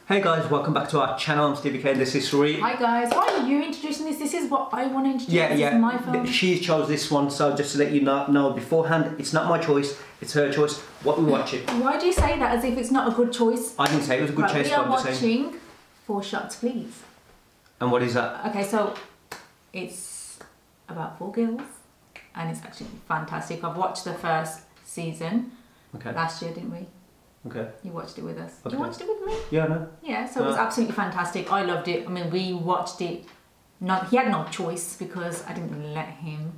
Hey guys, welcome back to our channel. I'm Stevie K and this is Sri. Hi guys, why are you introducing this? This is what I want to introduce. This is my film. She chose this one, so just to let you know beforehand, it's not my choice, it's her choice. What we watch it. Why do you say that as if it's not a good choice? I didn't say it was a good choice. We are watching Four Shots Please. And what is that? Okay, so it's about 4 girls and it's actually fantastic. I've watched the first season last year, didn't we? Okay. You watched it with us. Okay. You watched it with me? Yeah, I know. Yeah, so it was absolutely fantastic. I loved it. I mean, we watched it. He had no choice because I didn't let him.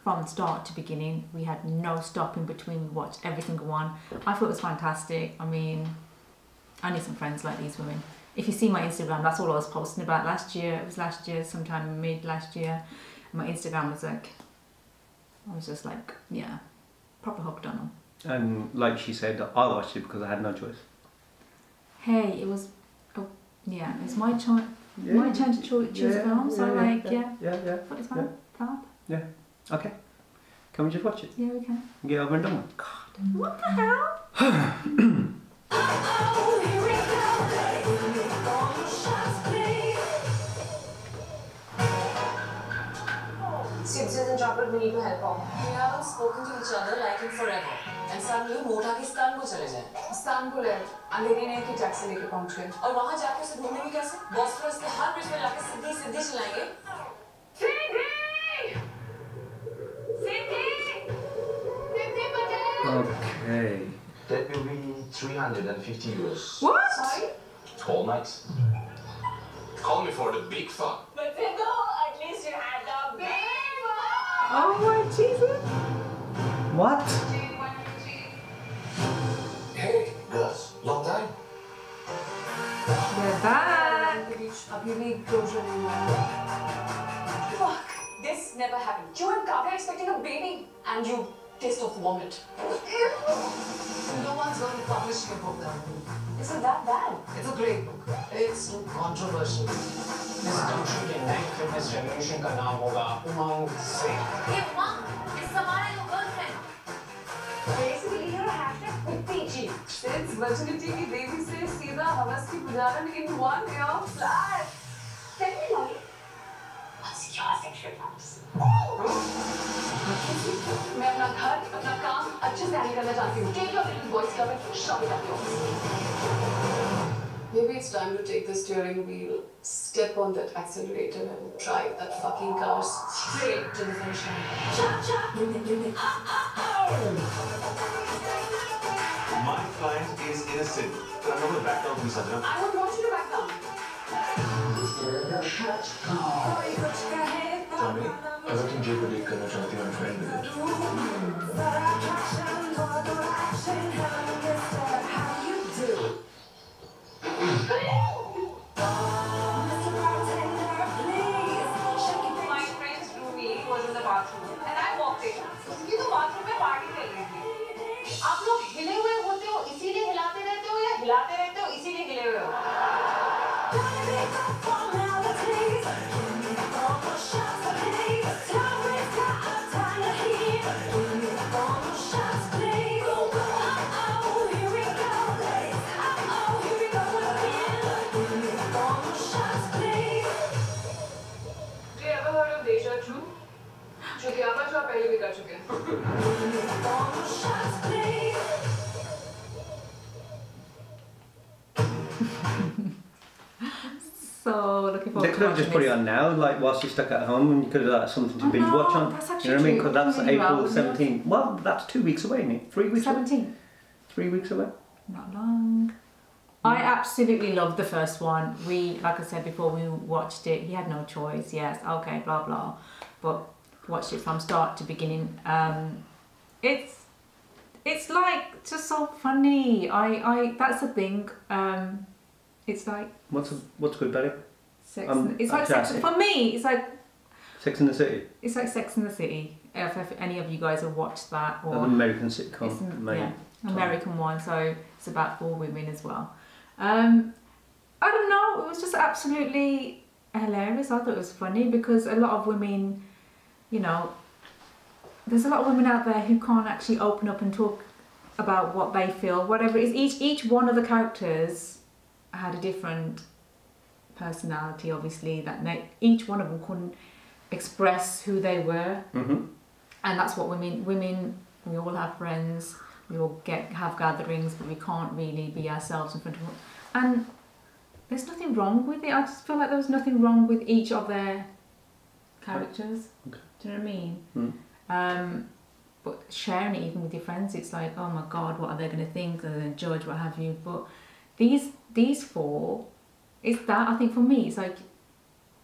From start to beginning, we had no stopping between. We watched every single one. I thought it was fantastic. I mean, I need some friends like these women. If you see my Instagram, that's all I was posting about last year. It was last year, sometime mid last year. My Instagram was like, I was just like, yeah, proper hooked on them. And like she said, I watched it because I had no choice. Hey, it was, yeah, it's my turn. My turn to choose a film. So yeah. But it's fine. Fab. Yeah. Okay. Can we just watch it? Yeah, we can. Get over and done with. God. What the hell? Sibs and chocolate, we need to help out. We haven't spoken to each other like in forever. And suddenly, मोटा के स्थान को चले जाएं. स्थान को ले, अंधेरी ने की टैक्सी लेके पहुंच गए. और वहाँ जाके उसे ढूंढेंगे कैसे? बॉस्फोरस के हर ब्रिज में जाके सीधी चलाएंगे. सिद्धि बजाओ. Okay. That will be 350 euros. What? Sorry? All night. Call me for the big fun. But Siddhu, at least you had the big one. Oh my Jesus! What? Hey, girls, long time. We're back. अभी भी closure नहीं हुआ. Fuck! This never happened. You and Kavya are expecting a baby, and you taste of vomit. No one's going to publish your book now. Is it that bad? It's a great book. It's controversial. इस country के name fitness revolution का नाम होगा उमंग Singh. Hey, Mom, it's Samara, your girlfriend. Basically, you're a hashtag Pitti. It's virginity की देवी से सीधा हवस की पुजारन in one year flat. Tell me, Lolly, what's your sexual plans? मैं अपना घर, अपना काम अच्छे से हैंडल करना चाहती हूँ. Take your little boys club and shove it up yours. Maybe it's time to take the steering wheel, step on that accelerator and drive that fucking car straight to the finish line. My client is innocent. But I'm not going to back down from this, Adra. I don't want you to back down. Tommy, अगर तुम jail को देख करना चाहती हो, I'm fine with it. My friend's roomie was in the bathroom, and I walked in. उसकी तो bathroom में party चल रही थी. आप लोग हिले हुए होते हो, इसीलिए हिलाते रहते हो, या हिलाते रहते हो, इसीलिए हिले हुए हो? Do you ever heard of Deja True? जो कि आप पहले भी कर चुके हैं. So looking forward They to could have just put it on now, like whilst you're stuck at home, and you could have something to binge watch on. That's You know what I mean? Because that's really April well, 17th. Well, that's 2 weeks away, isn't it? 3 weeks away? 17. 3 weeks away? Not long. I absolutely loved the first one. Like I said before, we watched it. He had no choice. Yes, okay, blah blah. But watched it from start to beginning. It's like just so funny. I that's the thing. It's like What's good about it? sex. It's like sex. For me, it's like Sex in the City? it's like Sex in the City. If any of you guys have watched that, or An American sitcom. it's made. American one, so it's about 4 women as well. I don't know, it was just absolutely hilarious. I thought it was funny because a lot of women, you know, there's a lot of women out there who can't actually open up and talk about what they feel, whatever it is. Each one of the characters had a different personality, obviously, that each one of them couldn't express who they were. Mm-hmm. And that's what women, we all have friends, we all have gatherings, but we can't really be ourselves in front of them. And there's nothing wrong with it. I just feel like there was nothing wrong with each of their characters. Okay. Do you know what I mean? Mm. But sharing it even with your friends, it's like, oh my God, what are they going to think? Are they going to judge, what have you? But these four, it's that, I think for me, it's like,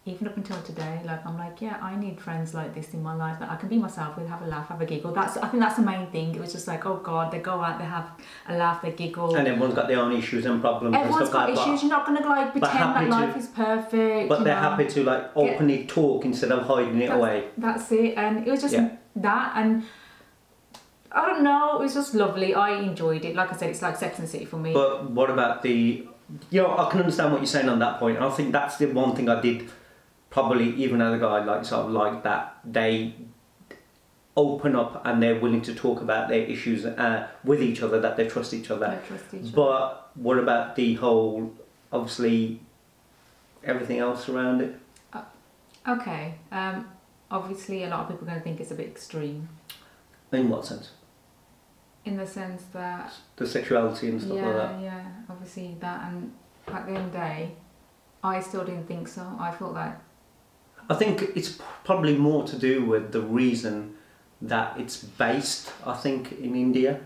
even up until today, like I'm like, yeah, I need friends like this in my life that I can be myself with, have a laugh, have a giggle. I think that's the main thing. It was just like, oh God, they go out, they have a laugh, they giggle. And everyone's got their own issues and problems. Everyone's and stuff got like issues. You're not going to like pretend that life is perfect. But they're happy to like openly talk instead of hiding it away. That's it. And it was just that, and I don't know, it was just lovely. I enjoyed it. Like I said, it's like Sex and the City for me. But what about the, I can understand what you're saying on that point. I think that's the one thing I did probably, even as a guy, like sort of like that they open up and they're willing to talk about their issues with each other, that they trust each other. But what about the whole, obviously, everything else around it? Okay. Obviously, a lot of people are going to think it's a bit extreme. In what sense? In the sense that... The sexuality and stuff like that? Yeah, obviously that. And at the end of the day, I still didn't think so. I felt like... I think it's probably more to do with the reason that it's based, I think, in India.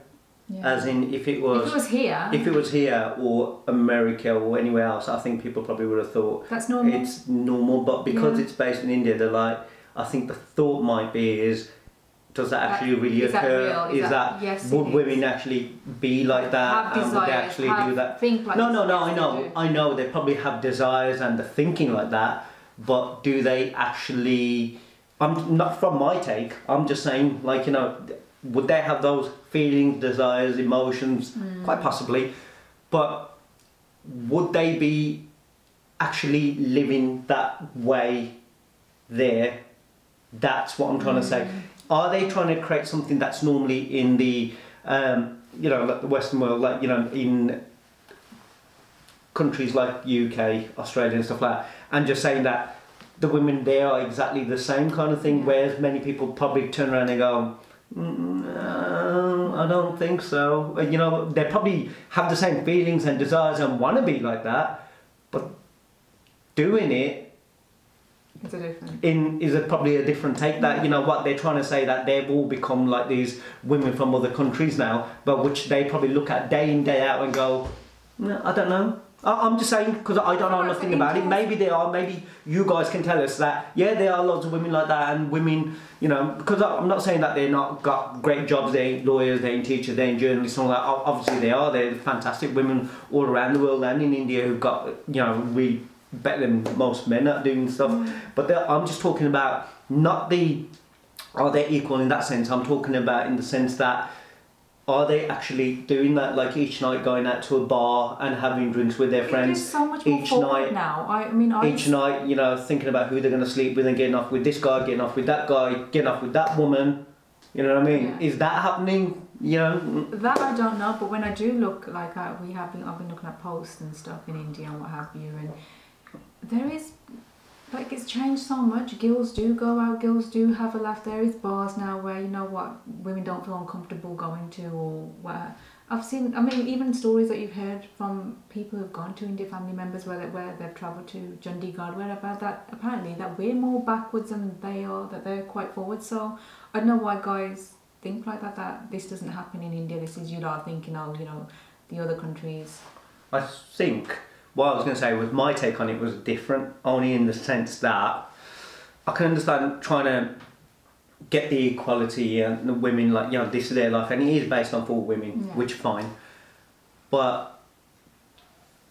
Yeah. As in, if it was here or America or anywhere else, I think people probably would have thought that's normal. It's normal, but because it's based in India, they're like, I think the thought might be is, does that actually really occur? Yes, would women actually be like that? Have desires, would they actually do that? Think like No. I know they probably have desires and they're thinking like that, but do they actually? I'm not from my take. I'm just saying, like, you know, would they have those feelings, desires, emotions? Quite possibly, but would they be actually living that way there? That's what I'm trying to say. Are they trying to create something that's normally in the, you know, like the Western world, like, you know, in countries like UK, Australia and stuff like that, and just saying that the women there are exactly the same kind of thing, whereas many people probably turn around and go, no, I don't think so. You know, they probably have the same feelings and desires and want to be like that, but doing it is probably a different take. That, you know, what they're trying to say, that they've all become like these women from other countries now, but which they probably look at day in, day out and go, no, I don't know. I'm just saying, because I don't know nothing about it. Maybe they are, maybe you guys can tell us that, yeah, there are lots of women like that, and women, you know, because I'm not saying that they're not got great jobs, they ain't lawyers, they ain't teachers, they ain't journalists, and all that. Obviously they are, they're fantastic women all around the world and in India who've got, you know, really better than most men at doing stuff. But I'm just talking about not the, are they equal in that sense? I'm talking about in the sense that, are they actually doing that, like each night going out to a bar and having drinks with their friends? So much more each night now. Each night, you know, thinking about who they're going to sleep with and getting off with this guy, getting off with that guy, getting off with that woman. You know what I mean? Yeah. Is that happening? You know? That I don't know, but when I do look, like I've been looking at posts and stuff in India and what have you, and there is, like, it's changed so much. Girls do go out, girls do have a laugh. There is bars now where, you know what, women don't feel uncomfortable going to, or where I've seen, I mean, even stories that you've heard from people who've gone to India, family members where they've travelled to Chandigarh, wherever, that apparently that we're more backwards than they are, that they're quite forward. So I don't know why guys think like that this doesn't happen in India. This is, you lot thinking, oh, you know, the other countries. I think what I was going to say was my take on it was different, only in the sense that I can understand trying to get the equality and the women, like, you know, this is their life, and it is based on for women, which fine. But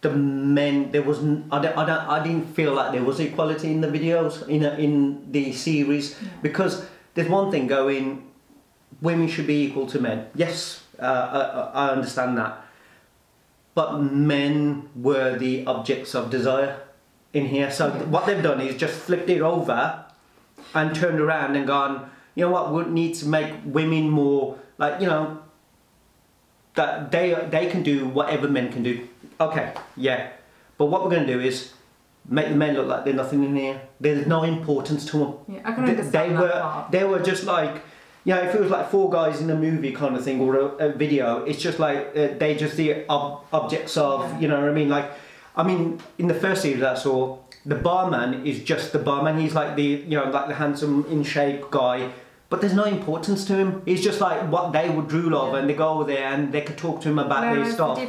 the men, there wasn't. I didn't feel like there was equality in the videos in the series, because there's one thing going, women should be equal to men. Yes, I understand that. But men were the objects of desire in here. So what they've done is just flipped it over and turned around and gone, you know what, we need to make women more, like, you know, that they can do whatever men can do. Okay, yeah. But what we're going to do is make the men look like they're nothing in here. There's no importance to them. Yeah, I can understand that part. They were just like, you know, if it was like four guys in a movie kind of thing or a video, it's just like they just the objects of, you know what I mean? Like, I mean, in the first series I saw, the barman is just the barman. He's like the, you know, like the handsome, in shape guy. But there's no importance to him. He's just like what they would drool over, and they go over there and they could talk to him about their stuff.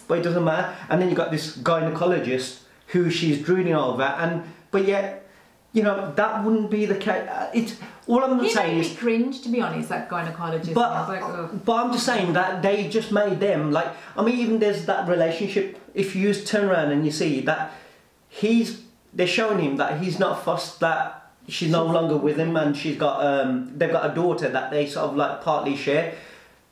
But it doesn't matter. And then you got this gynecologist who she's drooling over, but yet, you know, that wouldn't be the case. It's all I'm saying is cringe, to be honest, that gynecologist. But I'm just saying that they just made them like. I mean, even there's that relationship. If you turn around and you see that they're showing him that he's not fussed that she's no longer with him, and she's got they've got a daughter that they sort of like partly share,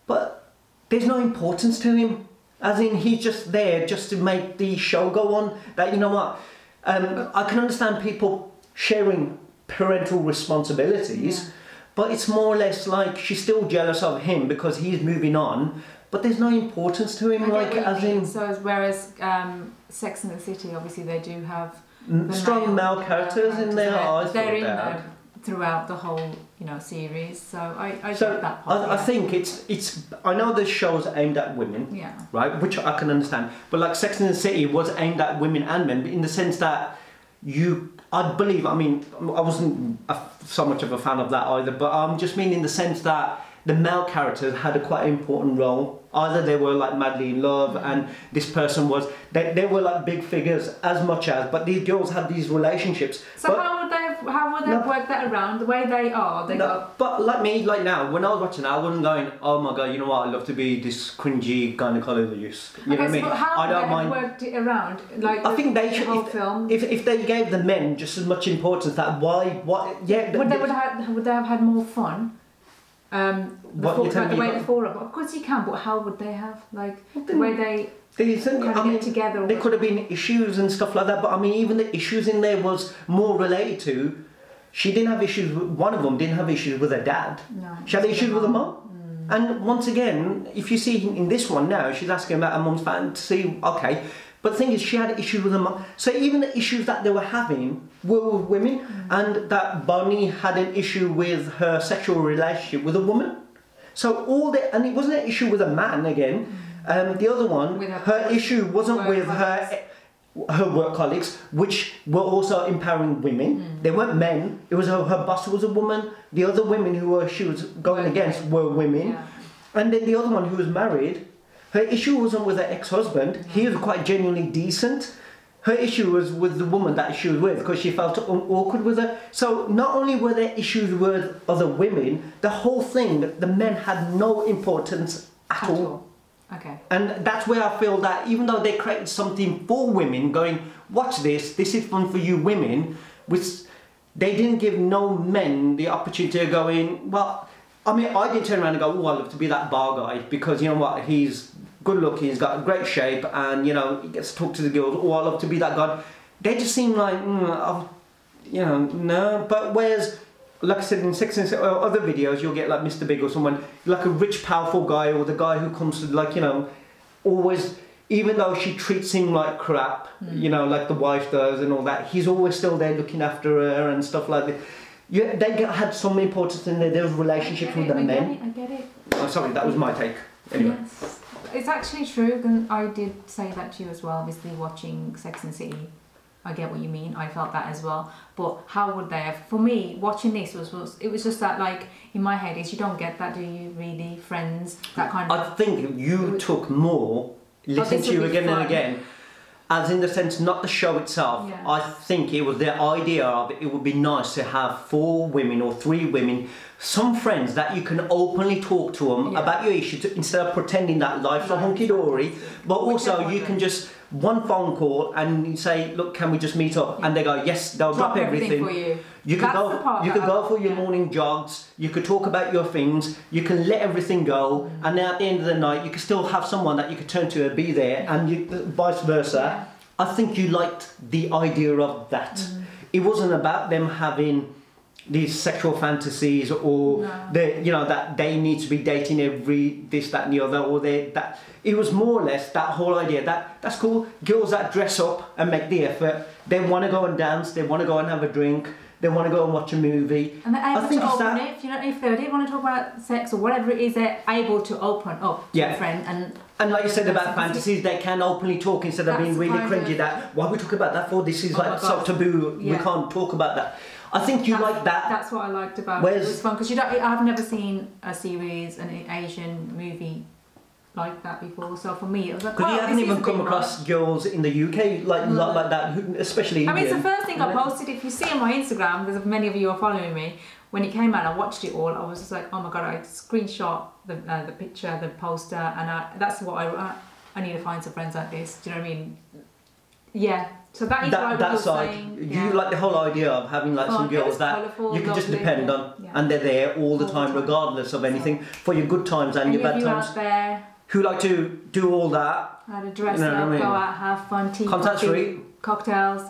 but there's no importance to him, as in he's just there just to make the show go on. That, you know what, I can understand people sharing parental responsibilities, but it's more or less like she's still jealous of him because he's moving on, but there's no importance to him, like, as in. So whereas Sex and the City, obviously they do have strong male characters in there. They're in there throughout the whole, you know, series. So I get that part. I think it's. I know the show's aimed at women, right, which I can understand. But like Sex and the City was aimed at women and men, in the sense that I believe. I mean, I wasn't so much of a fan of that either. But I'm just mean in the sense that the male characters had a quite important role. Either they were like madly in love, and this person was, they were like big figures as much as, but these girls had these relationships. So how would they work that around the way they are? But like me, like now, when I was watching that, I wasn't going, oh my god, you know what, I'd love to be this cringy gynecologist. You know what I mean? But how would they have worked it around? Like, I think they should. The whole film. If they gave the men just as much importance, that would they have had more fun? The way the four of course you can, but how would they have, like, the way they get together? There could have been issues and stuff like that, but I mean, even the issues in there was more related to. She didn't have issues with, one of them didn't have issues with her dad. No, she had issues with her mum. And once again, if you see in this one now, she's asking about her mum's fantasy. Okay, but the thing is, she had issues with her mum. So even the issues that they were having were with women, and that Bonnie had an issue with her sexual relationship with a woman. So and it wasn't an issue with a man again. The other one, her issue wasn't with her work colleagues, which were also empowering women. They weren't men. It was her boss was a woman. The other women she was going against were women. Yeah. And then the other one who was married, her issue wasn't with her ex-husband. He was quite genuinely decent. Her issue was with the woman that she was with, because she felt awkward with her. So not only were there issues with other women, the whole thing, the men had no importance at all. Okay. And that's where I feel that even though they created something for women, going, watch this is fun for you women, which they didn't give no men the opportunity to go in, well, I mean, I didn't turn around and go, oh, I'd love to be that bar guy, because you know what, he's good looking, he's got great shape, and you know, he gets to talk to the girls, oh, I'd love to be that guy. They just seem like, you know, no. But whereas, like I said, in Sex and other videos, you'll get like Mr. Big or someone, like a rich, powerful guy, or the guy who comes to, like, you know, always, even though she treats him like crap, you know, like the wife does and all that, he's always still there looking after her and stuff like that. Yeah, they had some importance in their relationships with the men. I get it. Oh, sorry, that was my take. Anyway. Yes. It's actually true, and I did say that to you as well, obviously watching Sex and the City. I get what you mean, I felt that as well. But how would they have, for me, watching this it was just that, like, in my head is, you don't get that, do you, really? Friends, that kind of... I think you took more, listen to you again and again, as in the sense, not the show itself. Yeah. I think it was the idea of it would be nice to have 4 women or 3 women, some friends that you can openly talk to them about your issue, instead of pretending that life's a hunky-dory, but also you can just, one phone call and you say, look, can we just meet up? And they go, yes, they'll drop everything. For you. You could go for your morning jogs, you could talk about your things, you can let everything go, and then at the end of the night you could still have someone that you could turn to and be there, and vice versa. I think you liked the idea of that. It wasn't about them having these sexual fantasies or that they need to be dating every this, that and the other, or that it was more or less that whole idea that's cool. Girls that dress up and make the effort, they want to go and dance, they want to go and have a drink, they want to go and watch a movie. And they're able to open it. If they didn't want to talk about sex or whatever it is, they're able to open up to a friend. And like you said about fantasies, they can openly talk instead of being really cringy. Why are we talking about that for? This is like so taboo. We can't talk about that. I think you like that. That's what I liked about it. It was fun because I've never seen a series, an Asian movie like that before. So for me, it was like, because you haven't even come across girls in the UK like that, especially Indian. I mean, it's the first thing I posted. If you see on my Instagram, because many of you are following me, when it came out, I watched it all. I was just like, oh my god! I screenshot the picture, the poster, and that's what I need to find some friends like this. Do you know what I mean? Yeah. So that is what I was saying. You like the whole idea of having like some girls that you can just depend on, and they're there all the time, regardless of anything, for your good times and your bad times. Out there who like to do all that. How to dress up, go out, have fun, tea, cocktails.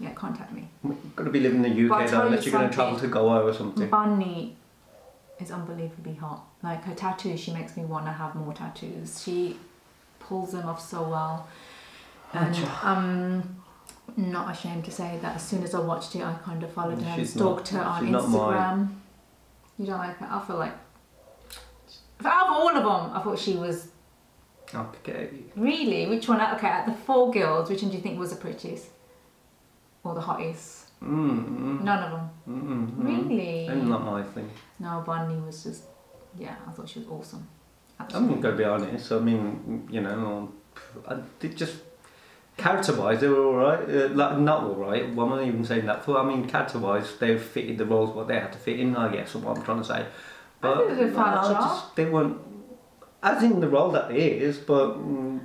Yeah, contact me. You've got to be living in the UK though, unless you're going to travel to Goa or something. Bunny is unbelievably hot. Like her tattoos, she makes me want to have more tattoos. She pulls them off so well. And I'm not ashamed to say that as soon as I watched it, I kind of followed her and stalked her on Instagram. You don't like her? I feel like, out of all of them, I thought she was... Okay. Really? Which one? Okay, at the 4 girls, which one do you think was the prettiest? Or the hottest? None of them. Really? And not my thing. No, Bunny was just... Yeah, I thought she was awesome. Absolutely. I'm going to be honest. I mean, I did just... Character-wise, they were alright. Not alright. What am I even saying that for? I mean, character-wise, they fitted the roles what they had to fit in, I guess, is what I'm trying to say. But they weren't, as in the role that it is, but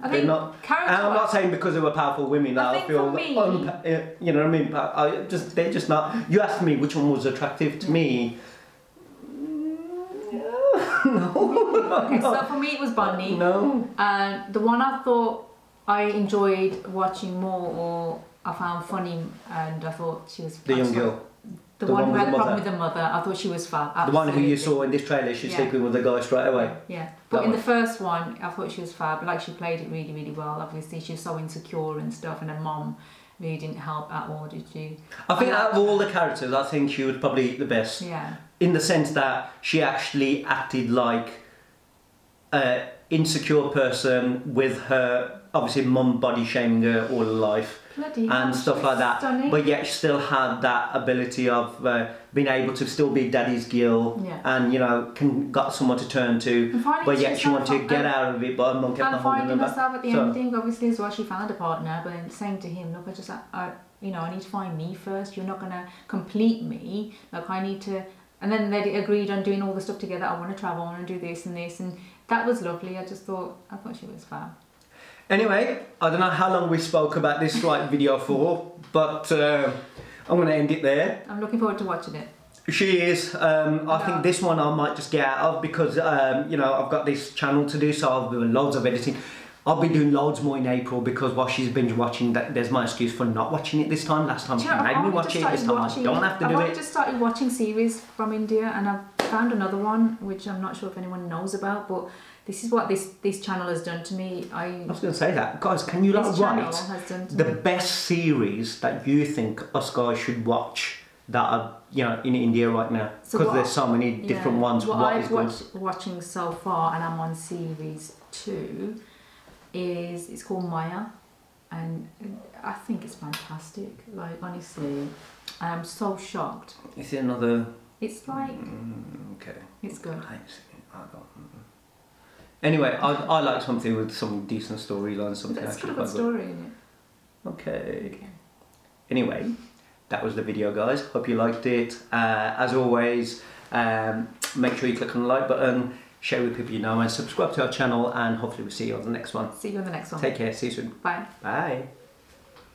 they're not. And I'm not saying because they were powerful women that I feel, you know what I mean? But they're just not. You asked me which one was attractive to me. No. Okay, so for me it was Bunny. No. And the one I thought I enjoyed watching more, or I found funny, and I thought she was... The young girl. The one who had the problem with the mother, I thought she was fab. Absolutely. The one who you saw in this trailer, she's sleeping with the guy straight away. Yeah, but in the first one, I thought she was fab. Like, she played it really, really well. Obviously, she was so insecure and stuff, and her mom really didn't help at all, did she? I think out of all the characters, I think she was probably the best. Yeah. In the sense that she actually acted like an insecure person with her, obviously, mum body shaming her all her life. And stuff like that, stunning. But yet she still had that ability of being able to still be daddy's girl, and got someone to turn to, but yet she wanted to get out of it, but her mum kept on holding her back. And finding herself at the ending, obviously, as well, she found a partner, but then saying to him, look, I need to find me first, you're not going to complete me, like I need to, and then they agreed on doing all the stuff together. I want to travel, I want to do this, and that was lovely. I thought she was fab. Anyway, I don't know how long we spoke about this video for, but I'm going to end it there. I'm looking forward to watching it. She is. I think this one I might just get out of because, I've got this channel to do, so I'll be doing loads of editing. I'll be doing loads more in April because while she's binge watching, there's my excuse for not watching it this time. Last time she made me watch it, this time I don't have to do it. I've just started watching series from India, and I've found another one, which I'm not sure if anyone knows about, but this is what this channel has done to me. I was going to say that. Guys, can you write the best series that you think us guys should watch that are, in India right now? Because there's so many different ones. What I've watching so far, and I'm on series 2, it's called Maya, and I think it's fantastic. Like, honestly, I am so shocked. Is it another... It's like... okay. It's good. Anyway, I like something with some decent storyline, something It's actually got a good story in it. Okay. Anyway, that was the video, guys. Hope you liked it. As always, make sure you click on the like button, share with people you know, and subscribe to our channel, and hopefully we'll see you on the next one. See you on the next one. Take care. See you soon. Bye. Bye.